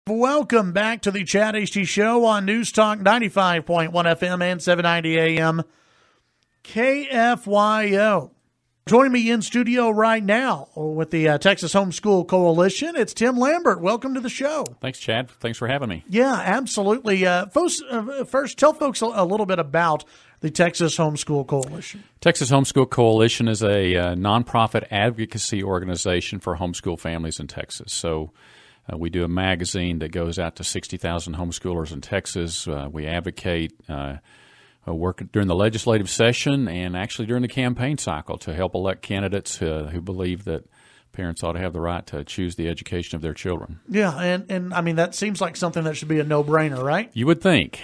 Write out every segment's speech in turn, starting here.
Welcome back to the Chad Hasty Show on News Talk 95.1 FM and 790 AM KFYO. Joining me in studio right now with the Texas Homeschool Coalition, it's Tim Lambert. Welcome to the show. Thanks, Chad. Thanks for having me. Yeah, absolutely. First, tell folks a little bit about the Texas Homeschool Coalition. Texas Homeschool Coalition is a nonprofit advocacy organization for homeschool families in Texas. So we do a magazine that goes out to 60,000 homeschoolers in Texas. We advocate work during the legislative session and actually during the campaign cycle to help elect candidates who believe that parents ought to have the right to choose the education of their children. Yeah, and I mean, that seems like something that should be a no-brainer, right? You would think.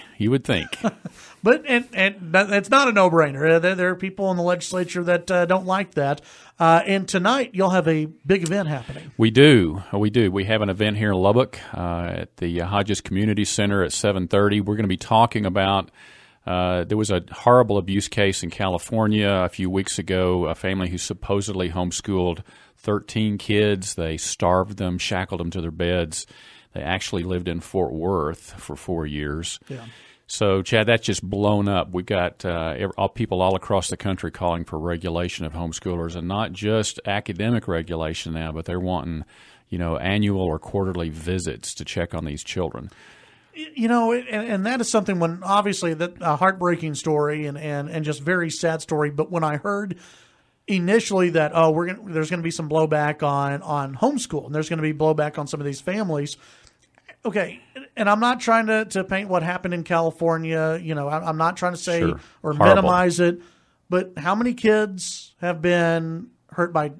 But and it's not a no-brainer. There are people in the legislature that don't like that. And tonight you'll have a big event happening. We do. We have an event here in Lubbock at the Hodges Community Center at 7:30. We're going to be talking about there was a horrible abuse case in California a few weeks ago, a family who supposedly homeschooled 13 kids. They starved them, shackled them to their beds. They actually lived in Fort Worth for 4 years. Yeah. So, Chad, that's just blown up. We've got people all across the country calling for regulation of homeschoolers, and not just academic regulation now, but they're wanting, annual or quarterly visits to check on these children. And that is something when obviously that a heartbreaking story and just very sad story. But when I heard initially that there's going to be some blowback on homeschool and there's going to be blowback on some of these families. Okay, and I'm not trying to paint what happened in California. I'm not trying to say Sure. or Horrible. minimize it. But how many kids have been hurt by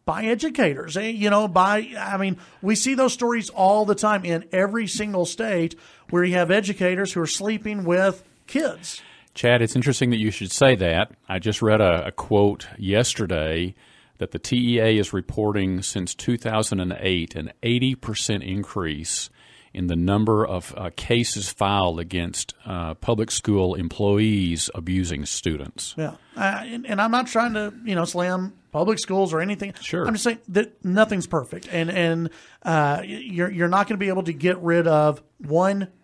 by educators? We see those stories all the time in every single state where you have educators who are sleeping with kids. Chad, it's interesting that you should say that. I just read a quote yesterday that the TEA is reporting since 2008 an 80% increase in the number of cases filed against public school employees abusing students. Yeah, and I'm not trying to slam public schools or anything. Sure. I'm just saying that nothing's perfect, and you're not going to be able to get rid of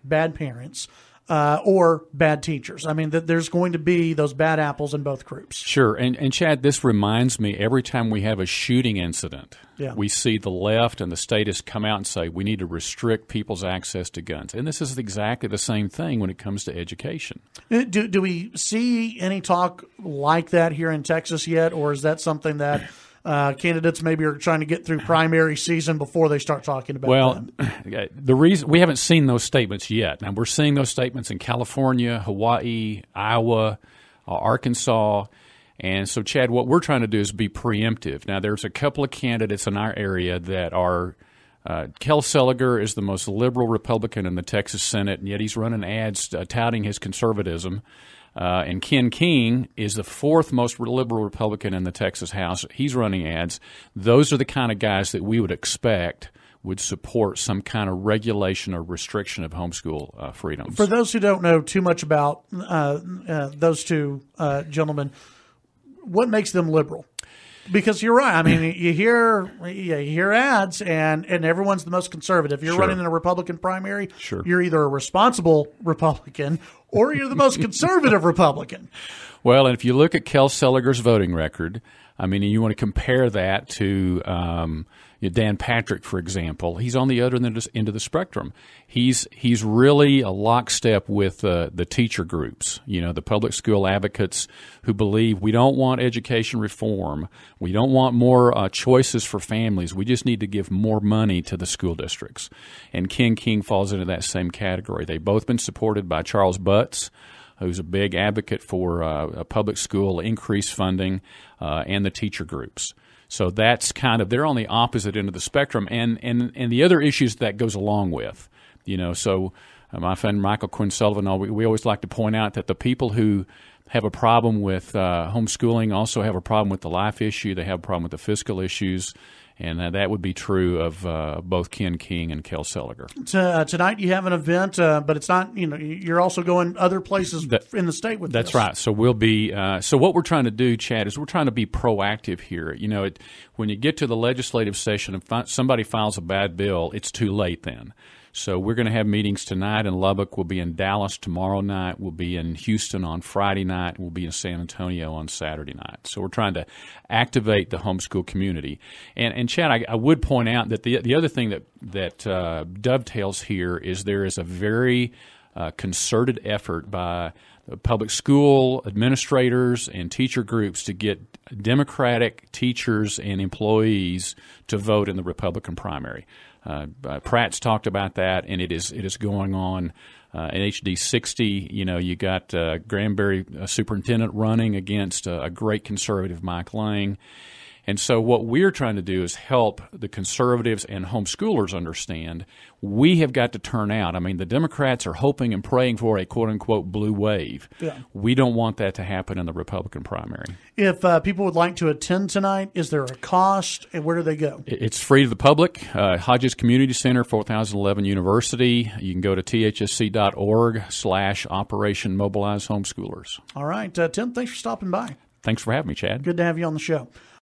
bad parents or bad teachers. I mean, there's going to be those bad apples in both groups. Sure. And Chad, this reminds me, every time we have a shooting incident, we see the left and the statists come out and say we need to restrict people's access to guns. And this is exactly the same thing when it comes to education. Do we see any talk like that here in Texas yet, or is that something that candidates maybe are trying to get through primary season before they start talking about that? The reason we haven't seen those statements yet. Now, we're seeing those statements in California, Hawaii, Iowa, Arkansas. And so, Chad, what we're trying to do is be preemptive. Now, there's a couple of candidates in our area that are Kel Seliger is the most liberal Republican in the Texas Senate, and yet he's running ads touting his conservatism. And Ken King is the fourth most liberal Republican in the Texas House. He's running ads. Those are the kind of guys that we would expect would support some kind of regulation or restriction of homeschool freedoms. For those who don't know too much about those two gentlemen, what makes them liberal? Because you're right. I mean, you hear ads, and everyone's the most conservative. You're Sure. running in a Republican primary. Sure. You're either a responsible Republican or you're the most conservative Republican. Well, and if you look at Kel Seliger's voting record, I mean, you want to compare that to Dan Patrick, for example. He's on the other end of the spectrum. He's really a lockstep with the teacher groups, the public school advocates who believe we don't want education reform. We don't want more choices for families. We just need to give more money to the school districts. And Ken King falls into that same category. They've both been supported by Charles Butts, who's a big advocate for a public school increased funding, and the teacher groups. So that's they're on the opposite end of the spectrum, and the other issues that goes along with, So my friend Michael Quinn Sullivan, we always like to point out that the people who have a problem with homeschooling also have a problem with the life issue. They have a problem with the fiscal issues, And that would be true of both Ken King and Kel Seliger. Tonight you have an event, but it's not, you're also going other places in the state with That's this. right. So we'll be, so what we're trying to do, Chad, is we're trying to be proactive here. When you get to the legislative session and somebody files a bad bill, it's too late then. So we're going to have meetings tonight in Lubbock. We'll be in Dallas tomorrow night. We'll be in Houston on Friday night. We'll be in San Antonio on Saturday night. So we're trying to activate the homeschool community. And Chad, I would point out that the other thing that dovetails here is there is a very concerted effort by public school administrators and teacher groups to get Democratic teachers and employees to vote in the Republican primary. Pratt's talked about that, and it is going on in HD 60. You got Granbury superintendent running against a great conservative, Mike Lang. And so what we're trying to do is help the conservatives and homeschoolers understand we have got to turn out. I mean, the Democrats are hoping and praying for a quote-unquote blue wave. Yeah. We don't want that to happen in the Republican primary. If people would like to attend tonight, is there a cost, and where do they go? It's free to the public. Hodges Community Center, 4011 University. You can go to thsc.org/Operation Mobilize Homeschoolers. All right. Tim, thanks for stopping by. Thanks for having me, Chad. Good to have you on the show.